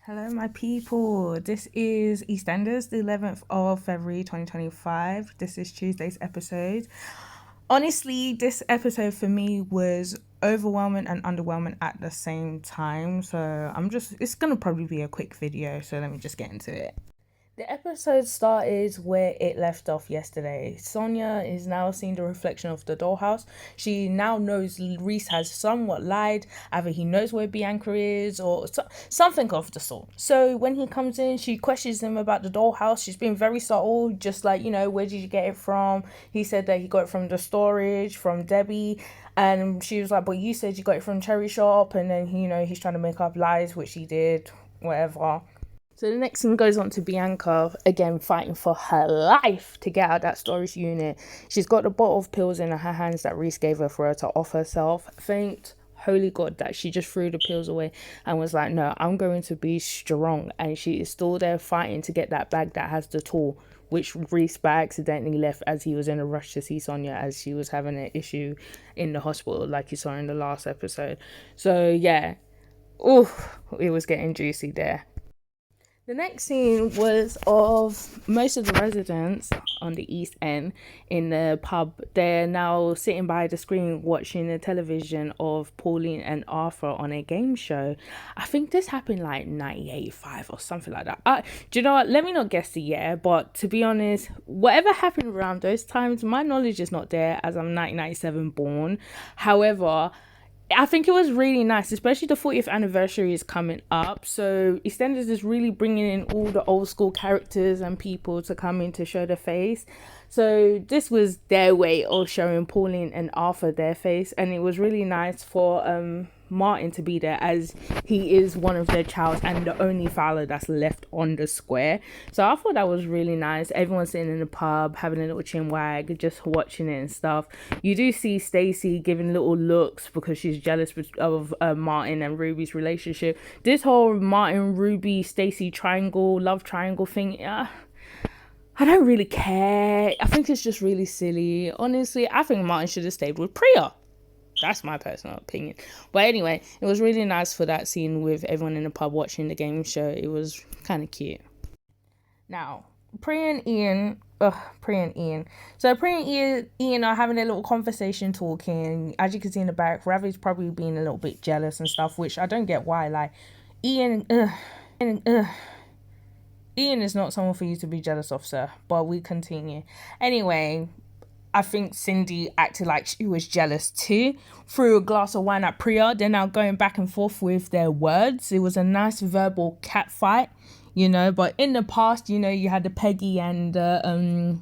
Hello, my people. This is Eastenders, the 11th of February 2025. This is Tuesday's episode. Honestly, this episode for me was overwhelming and underwhelming at the same time. So it's going to probably be a quick video. So let me just get into it. The episode started where it left off yesterday. Sonia is now seeing the reflection of the dollhouse. She now knows Reece has somewhat lied. Either he knows where Bianca is or something of the sort. So when he comes in, she questions him about the dollhouse. She's been very subtle, just like, where did you get it from? He said that he got it from the storage, from Debbie. And she was like, but you said you got it from Cherry Shop. And then, he's trying to make up lies, which he did, whatever. So the next thing goes on to Bianca, again fighting for her life to get out of that storage unit. She's got a bottle of pills in her hands that Reece gave her for her to off herself. Thank holy God that she just threw the pills away and was like, no, I'm going to be strong. And she is still there fighting to get that bag that has the tool, which Reece by accidentally left as he was in a rush to see Sonia as she was having an issue in the hospital, like you saw in the last episode. So yeah, it was getting juicy there. The next scene was of most of the residents on the East End in the pub. They're now sitting by the screen watching the television of Pauline and Arthur on a game show. I think this happened like 1985 or something like that. Do you know what? Let me not guess the year, but to be honest, whatever happened around those times, my knowledge is not there as I'm 1997 born. However, I think it was really nice, especially the 40th anniversary is coming up. So Eastenders is really bringing in all the old school characters and people to come in to show their face. So this was their way of showing Pauline and Arthur their face. And it was really nice for Martin to be there, as he is one of their child and the only fowler that's left on the square. So I thought that was really nice. Everyone sitting in the pub having a little chin wag, just watching it and stuff. You do see Stacey giving little looks because she's jealous of Martin and Ruby's relationship. This whole Martin, Ruby, Stacey triangle, love triangle thing, I don't really care. I think it's just really silly. Honestly, I think Martin should have stayed with Priya. That's my personal opinion. But anyway, it was really nice for that scene with everyone in the pub watching the game show. It was kind of cute. Now, Priya and Ian. So Priya and Ian are having a little conversation talking. As you can see in the back, Ravi's probably being a little bit jealous and stuff, which I don't get why. Like, Ian is not someone for you to be jealous of, sir. But we continue. Anyway, I think Cindy acted like she was jealous too. Threw a glass of wine at Priya. They're now going back and forth with their words. It was a nice verbal cat fight, But in the past, you had the Peggy and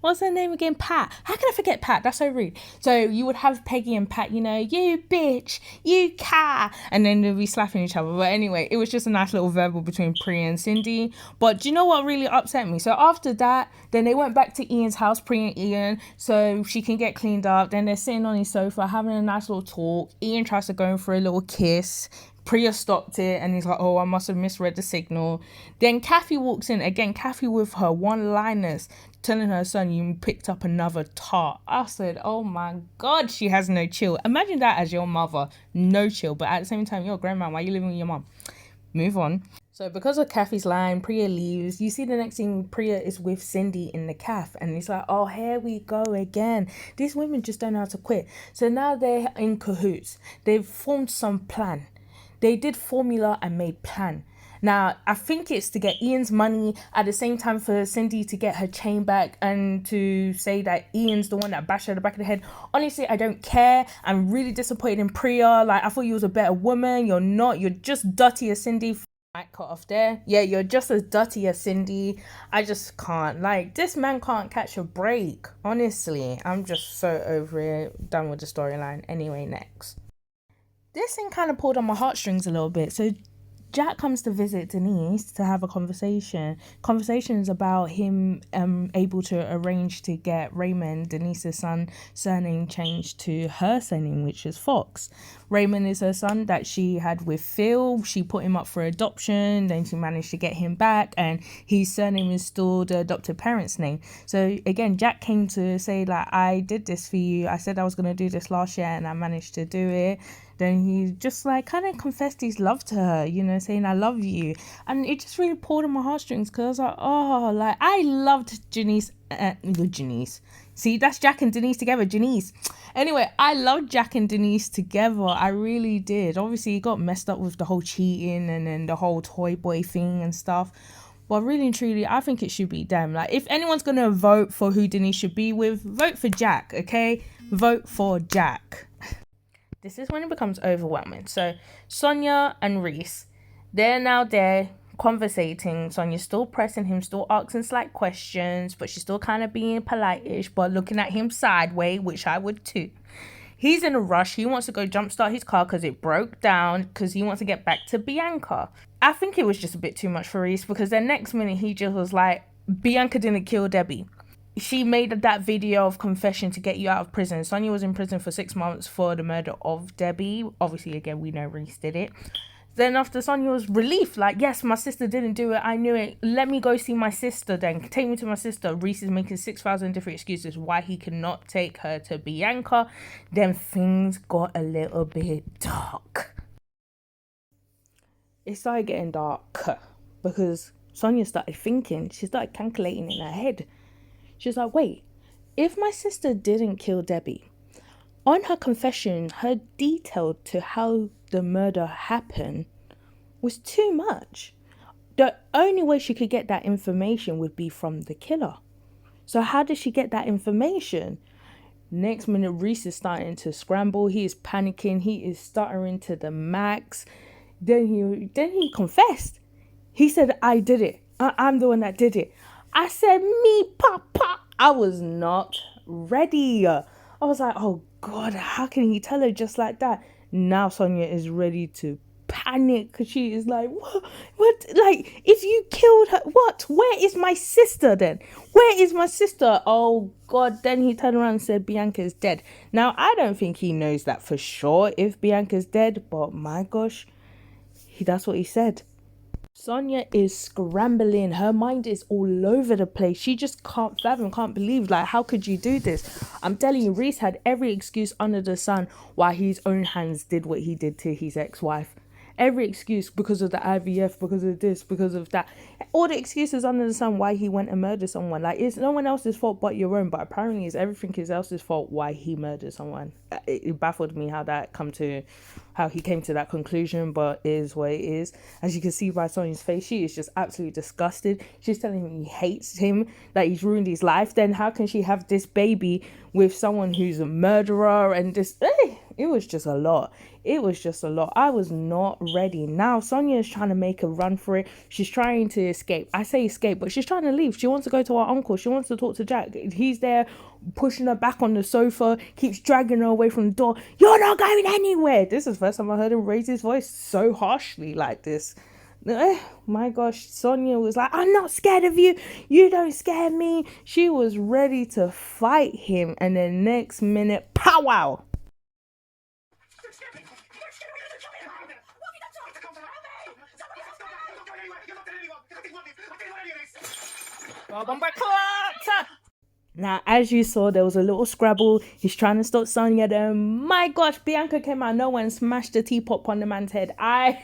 what's her name again? Pat. How can I forget Pat? That's so rude. So you would have Peggy and Pat, you bitch, you cat. And then they'd be slapping each other. But anyway, it was just a nice little verbal between Priya and Cindy. But do you know what really upset me? So after that, then they went back to Ian's house, Priya and Ian, so she can get cleaned up. Then they're sitting on his sofa having a nice little talk. Ian tries to go in for a little kiss. Priya stopped it and he's like, oh, I must have misread the signal. Then Kathy walks in again, Kathy with her one-liners, telling her son, you picked up another tart. I said, oh my God, she has no chill. Imagine that as your mother, no chill, but at the same time, you're a grandma, why are you living with your mom? Move on. So because of Kathy's line, Priya leaves. You see the next thing, Priya is with Cindy in the cafe, and it's like, oh, here we go again. These women just don't know how to quit. So now they're in cahoots. They've formed some plan. They did formula and made plan. Now, I think it's to get Ian's money, at the same time for Cindy to get her chain back and to say that Ian's the one that bashed her in the back of the head. Honestly, I don't care. I'm really disappointed in Priya. Like, I thought you was a better woman. You're not. You're just dirty as Cindy. Might cut off there. Yeah, you're just as dirty as Cindy. I just can't. Like, this man can't catch a break. Honestly, I'm just so over it. Done with the storyline. Anyway, next. This thing kind of pulled on my heartstrings a little bit. So Jack comes to visit Denise to have a conversation. Conversations about him able to arrange to get Raymond, Denise's son, surname changed to her surname, which is Fox. Raymond is her son that she had with Phil. She put him up for adoption. Then she managed to get him back, and his surname is still the adopted parent's name. So again, Jack came to say, like, I did this for you. I said I was going to do this last year and I managed to do it. Then he just like kind of confessed his love to her, you know, saying I love you. And it just really pulled on my heartstrings because I was like, oh, like I loved Janice. Janice. See, that's Jack and Denise together. Janice. Anyway, I loved Jack and Denise together. I really did. Obviously, he got messed up with the whole cheating and then the whole toy boy thing and stuff. But really and truly, I think it should be them. Like, if anyone's going to vote for who Denise should be with, vote for Jack, okay? Vote for Jack. This is when it becomes overwhelming. So, Sonia and Reece, they're now there conversating. Sonia's still pressing him, still asking slight questions, but she's still kind of being polite-ish, but looking at him sideways, which I would too. He's in a rush. He wants to go jumpstart his car because it broke down because he wants to get back to Bianca. I think it was just a bit too much for Reece because the next minute he just was like, Bianca didn't kill Debbie. She made that video of confession to get you out of prison. Sonia was in prison for 6 months for the murder of Debbie. Obviously, again, we know Reece did it. Then after Sonia was relief, like, yes, my sister didn't do it. I knew it. Let me go see my sister then. Take me to my sister. Reece is making 6,000 different excuses why he cannot take her to Bianca. Then things got a little bit dark. It started getting dark because Sonia started thinking. She started calculating in her head. She's like, wait, if my sister didn't kill Debbie, on her confession, her detail to how the murder happened was too much. The only way she could get that information would be from the killer. So how did she get that information? Next minute, Reece is starting to scramble. He is panicking. He is stuttering to the max. Then he confessed. He said, I did it. I'm the one that did it. I said, me, papa. I was not ready. I was like, oh God, how can he tell her just like that? Now Sonia is ready to panic because she is like, what? Like, if you killed her, what? Where is my sister then? Where is my sister? Oh God. Then he turned around and said, Bianca's dead. Now, I don't think he knows that for sure if Bianca's dead, but my gosh, that's what he said. Sonia is scrambling. Her mind is all over the place. She just can't fathom, can't believe, like, how could you do this? I'm telling you, Reece had every excuse under the sun why his own hands did what he did to his ex-wife. Every excuse, because of the IVF, because of this, because of that. All the excuses under the sun why he went and murdered someone. Like, it's no one else's fault but your own. But apparently it's everything else's fault why he murdered someone. It baffled me how he came to that conclusion, but it is what it is. As you can see by Sonia's face, she is just absolutely disgusted. She's telling him he hates him, that he's ruined his life. Then how can she have this baby with someone who's a murderer? And just, it was just a lot. It was just a lot. I was not ready. Now Sonia is trying to make a run for it. She's trying to escape. I say escape, but she's trying to leave. She wants to go to her uncle. She wants to talk to Jack. He's there pushing her back on the sofa, keeps dragging her away from the door. You're not going anywhere. This is the first time I heard him raise his voice so harshly like this. My gosh, Sonia was like, I'm not scared of you. You don't scare me. She was ready to fight him. And then next minute, powwow. Now, as you saw, there was a little scrabble. He's trying to stop Sonia there. My gosh, Bianca came out of nowhere and smashed the teapot on the man's head. I'm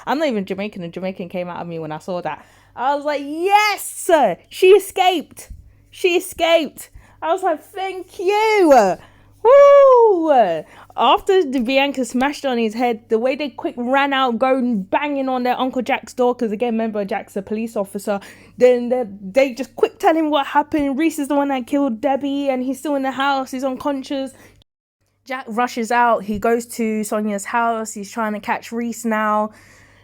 not even Jamaican. The Jamaican came out of me when I saw that. I was like, yes, she escaped. She escaped. I was like, thank you. Woo! After the Bianca smashed on his head, the way they quick ran out, going banging on their Uncle Jack's door, because again, remember, Jack's a police officer. Then they just quick tell him what happened. Reece is the one that killed Debbie, and he's still in the house. He's unconscious. Jack rushes out. He goes to Sonia's house. He's trying to catch Reece now.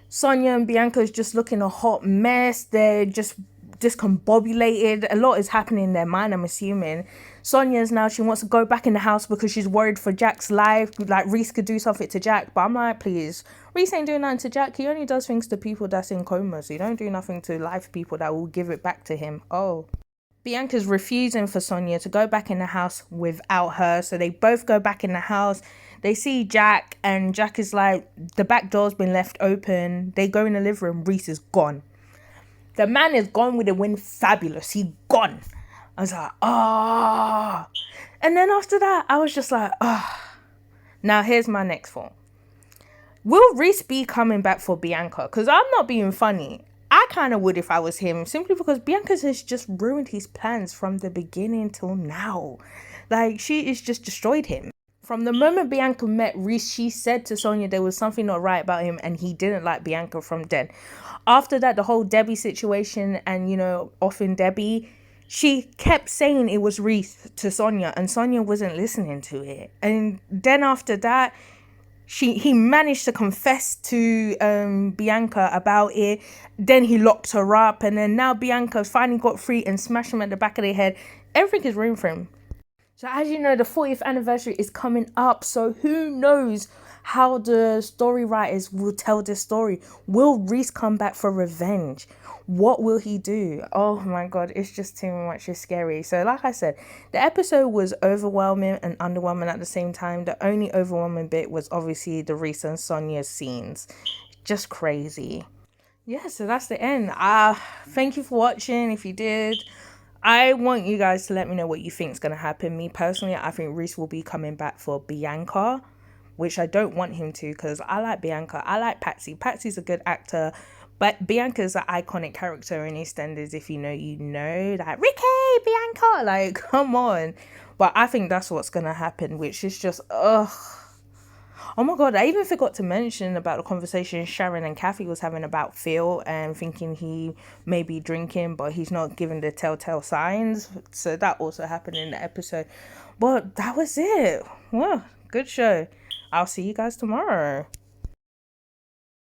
Sonia and Bianca's just looking a hot mess. They're just discombobulated. A lot is happening in their mind, I'm assuming. Sonia's now, she wants to go back in the house because she's worried for Jack's life. Like, Reece could do something to Jack, but I'm like, please, Reece ain't doing nothing to Jack. He only does things to people that's in coma, so he don't do nothing to live people that will give it back to him. Oh. Bianca's refusing for Sonia to go back in the house without her, so they both go back in the house. They see Jack, and Jack is like, the back door's been left open. They go in the living room. Reece is gone. The man is gone with the wind. Fabulous. He gone. I was like, ah. And then after that, I was just like, ah. Now, here's my next thought. Will Reece be coming back for Bianca? Because I'm not being funny. I kind of would if I was him, simply because Bianca has just ruined his plans from the beginning till now. Like, she has just destroyed him. From the moment Bianca met Reece, she said to Sonia there was something not right about him and he didn't like Bianca from then. After that, the whole Debbie situation and, offing Debbie, she kept saying it was Reece to Sonia and Sonia wasn't listening to it. And then after that, he managed to confess to Bianca about it. Then he locked her up, and then now Bianca finally got free and smashed him at the back of the head. Everything is ruined for him. So as you know, the 40th anniversary is coming up. So who knows how the story writers will tell this story? Will Reece come back for revenge? What will he do? Oh my God, it's just too much. It's scary. So like I said, the episode was overwhelming and underwhelming at the same time. The only overwhelming bit was obviously the Reece and Sonia scenes. Just crazy. Yeah, so that's the end. Thank you for watching. If you did, I want you guys to let me know what you think is going to happen. Me personally, I think Reece will be coming back for Bianca, which I don't want him to because I like Bianca. I like Patsy. Patsy's a good actor. But Bianca's an iconic character in Eastenders. If you know, you know. Like, Ricky, Bianca. Like, come on. But I think that's what's going to happen, which is just, ugh. Oh my God, I even forgot to mention about the conversation Sharon and Kathy was having about Phil and thinking he may be drinking, but he's not giving the telltale signs. So that also happened in the episode. But that was it. Well, good show. I'll see you guys tomorrow.